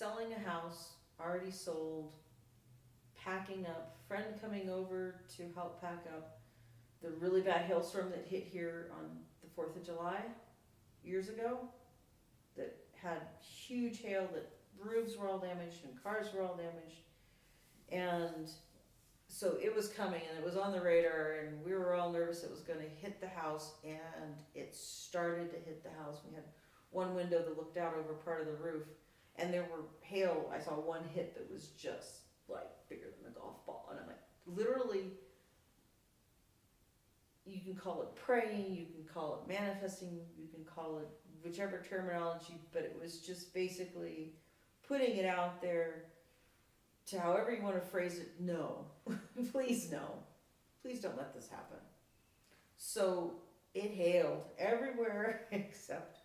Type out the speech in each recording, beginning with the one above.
selling a house, already sold, packing up, friend coming over to help pack up, the really bad hailstorm that hit here on the 4th of July years ago, that had huge hail, that roofs were all damaged and cars were all damaged. And so it was coming and it was on the radar and we were all nervous it was going to hit the house, and it started to hit the house. We had one window that looked out over part of the roof, and there were hail. I saw one hit that was just like bigger than a golf ball, and I'm like, literally, you can call it praying, you can call it manifesting, you can call it whichever terminology, but it was just basically putting it out there to however you want to phrase it. No, please no, please don't let this happen. So it hailed everywhere except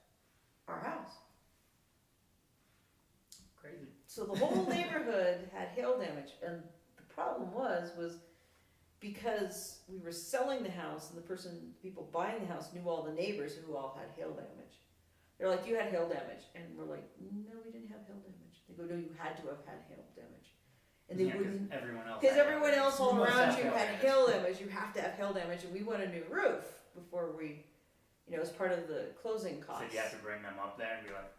our house. Crazy. So the whole neighborhood had hail damage, and the problem was because we were selling the house, and the people buying the house knew all the neighbors who all had hail damage. They're like, you had hail damage, and we're like, no, we didn't have hail damage. They go, no, you had to have had hail damage, and they wouldn't. Because everyone else all around you had hail damage. You have to have hail damage, and we want a new roof before we, as part of the closing costs. So you have to bring them up there and be like.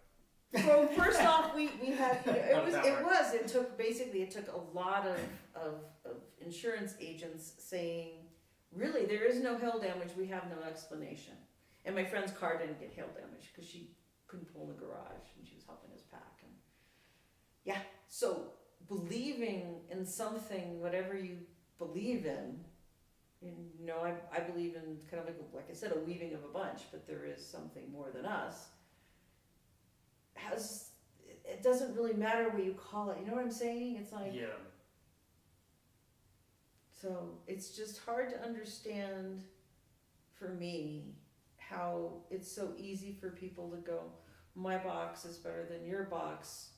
Well, first off, we had, it took a lot of insurance agents saying, really, there is no hail damage, we have no explanation. And my friend's car didn't get hail damage because she couldn't pull in the garage and she was helping us pack. And yeah, so believing in something, whatever you believe in, I believe in kind of like I said, a weaving of a bunch, but there is something more than us. It doesn't really matter what you call it. You know what I'm saying? It's like, yeah. So it's just hard to understand for me how it's so easy for people to go, my box is better than your box,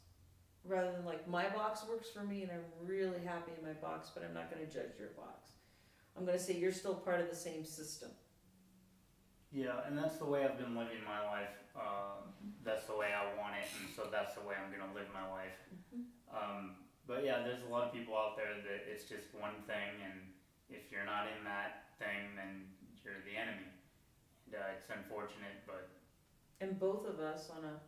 rather than like, my box works for me and I'm really happy in my box, but I'm not going to judge your box. I'm going to say you're still part of the same system. Yeah, and that's the way I've been living my life. That's the way I want it, and so that's the way I'm going to live my life. Mm-hmm. But yeah, there's a lot of people out there that it's just one thing, and if you're not in that thing, then you're the enemy. And it's unfortunate, but... And both of us, on a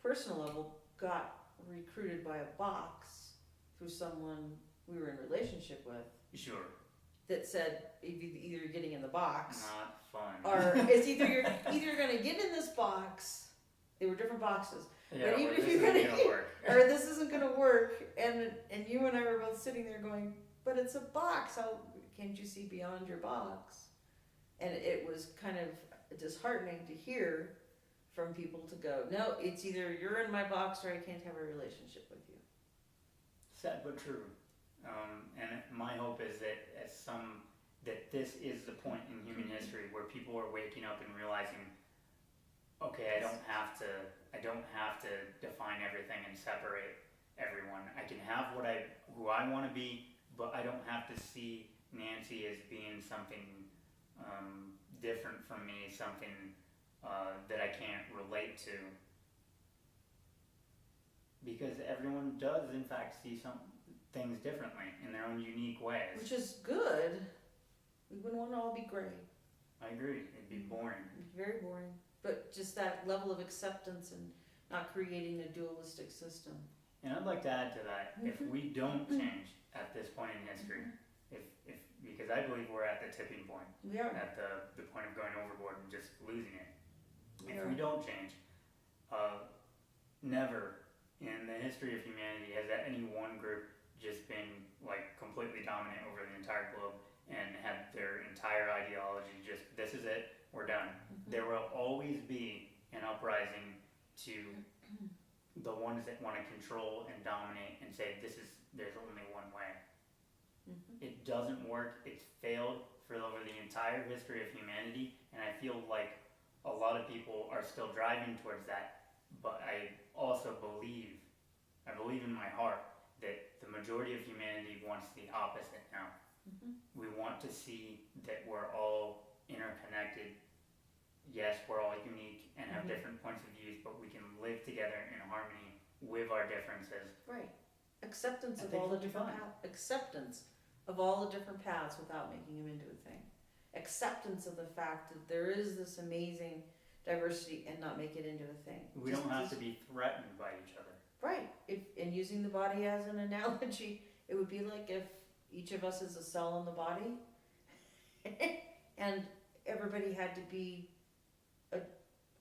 personal level, got recruited by a box through someone we were in a relationship with. Sure. That said, either you're getting in the box, not fun, or it's either you're going to get in this box. They were different boxes, yeah, but even if you're going to work, or this isn't going to work, and you and I were both sitting there going, but it's a box. How can't you see beyond your box? And it was kind of disheartening to hear from people to go, no, it's either you're in my box or I can't have a relationship with you. Sad but true. And my hope is that that this is the point in human history where people are waking up and realizing, okay, I don't have to define everything and separate everyone. I can have who I want to be, but I don't have to see Nancy as being something different from me, something that I can't relate to. Because everyone does, in fact, see some things differently in their own unique ways. Which is good. We wouldn't want to all be gray. I agree. It'd be boring. It'd be very boring. But just that level of acceptance and not creating a dualistic system. And I'd like to add to that, if we don't change at this point in history, because I believe we're at the tipping point. We are. At the point of going overboard and just losing it. If we don't change, never in the history of humanity has any one group just been like completely dominant over the entire globe and had their entire ideology just, this is it, we're done. Mm-hmm. There will always be an uprising to the ones that want to control and dominate and say there's only one way. Mm-hmm. It doesn't work. It's failed for over the entire history of humanity, and I feel like a lot of people are still driving towards that, but I also believe in my heart that the majority of humanity wants the opposite now. Mm-hmm. We want to see that we're all interconnected. Yes, we're all unique and have different points of views, but we can live together in harmony with our differences. Right. Acceptance I of think all the we'll be different fine. acceptance of all the different paths without making them into a thing. Acceptance of the fact that there is this amazing diversity and not make it into a thing. We don't have to be threatened by each other. Right. If and using the body as an analogy, it would be like if each of us is a cell in the body and everybody had to be a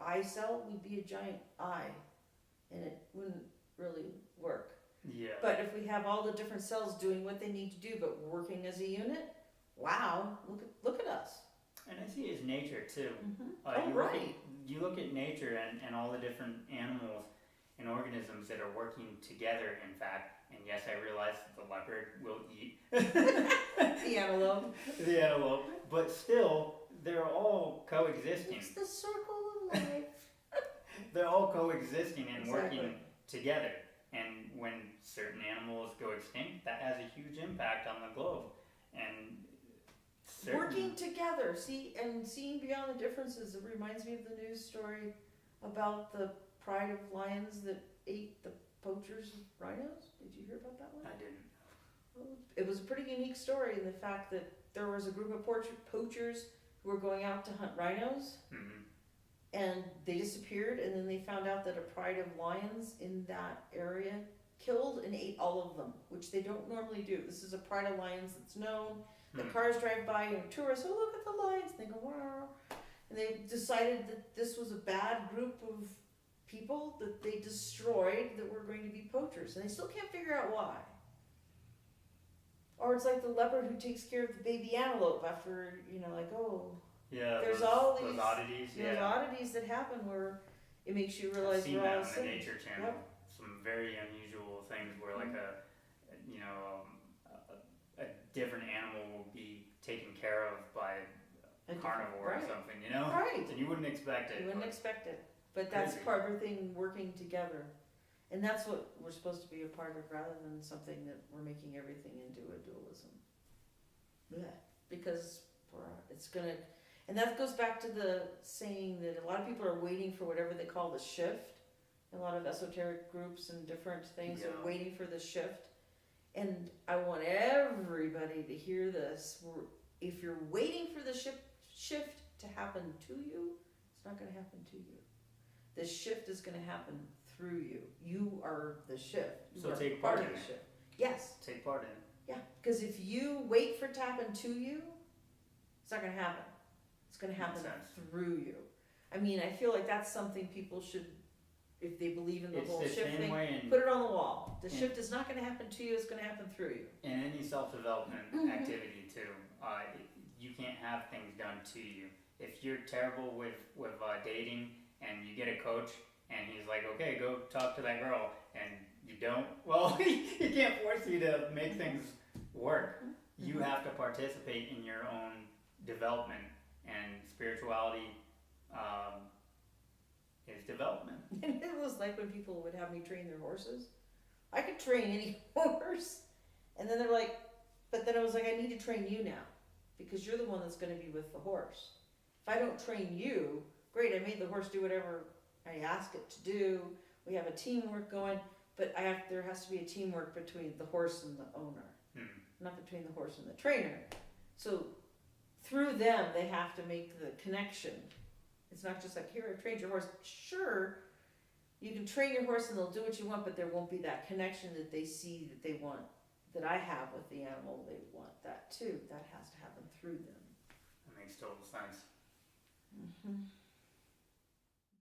eye cell, we'd be a giant eye and it wouldn't really work. Yeah. But if we have all the different cells doing what they need to do but working as a unit, wow, look at us. And I see it as nature too. Mm-hmm. You look at nature and all the different animals and organisms that are working together, in fact, and yes, I realize the leopard will eat The antelope. the antelope, but still, they're all coexisting. It's the circle of life. They're all coexisting and Exactly. working together. And when certain animals go extinct, that has a huge impact on the globe. And Working together, and seeing beyond the differences. It reminds me of the news story about the pride of lions that ate the poachers of rhinos. Did you hear about that one? I didn't. It was a pretty unique story in the fact that there was a group of poachers who were going out to hunt rhinos, Mm-hmm. and they disappeared, and then they found out that a pride of lions in that area killed and ate all of them, which they don't normally do. This is a pride of lions that's known. The cars drive by, tourists, oh, look at the lions, and they go, wow. And they decided that this was a bad group of people that they destroyed that were going to be poachers, and they still can't figure out why. Or it's like the leopard who takes care of the baby antelope after, like, oh, Yeah, there's those, all those these oddities. there's oddities that happen where it makes you I've realize seen we're that all on the same. Nature Channel. Yep. Some very unusual things where, like a different animal will be taken care of by a carnivore or something, Right. And you wouldn't expect it. You wouldn't but expect it. But that's Crazy. part of everything working together. And that's what we're supposed to be a part of rather than something that we're making everything into a dualism. Blech. Because it's going to, and that goes back to the saying that a lot of people are waiting for whatever they call the shift. A lot of esoteric groups and different things Yeah. are waiting for the shift. And I want everybody to hear this. If you're waiting for the shift to happen to you, it's not going to happen to you. The shift is going to happen through you. You are the shift. You So are take part in the it. shift. Yes. Take part in it. Yeah. Because if you wait for it to happen to you, it's not going to happen. It's going to happen Makes sense. through you. I mean, I feel like that's something people should, if they believe in the It's whole the shift same thing, way in, put it on the wall. The Yeah. shift is not going to happen to you. It's going to happen through you. in any self-development Mhm. activity too. You can't have things done to you. If you're terrible with dating and you get a coach and he's like, okay, go talk to that girl, and you don't, well, he can't force you to make things work. You have to participate in your own development, and spirituality is development. And it was like when people would have me train their horses. I could train any horse. And then they're like, but then I was like, I need to train you now. Because you're the one that's going to be with the horse. If I don't train you, great, I made the horse do whatever I ask it to do. We have a teamwork going. But there has to be a teamwork between the horse and the owner. Not between the horse and the trainer. So through them, they have to make the connection. It's not just like, here, I've trained your horse. Sure, you can train your horse and they'll do what you want, but there won't be that connection that they see that they want, that I have with the animal. They want that too. That has to happen through them. That makes total sense. Mm-hmm.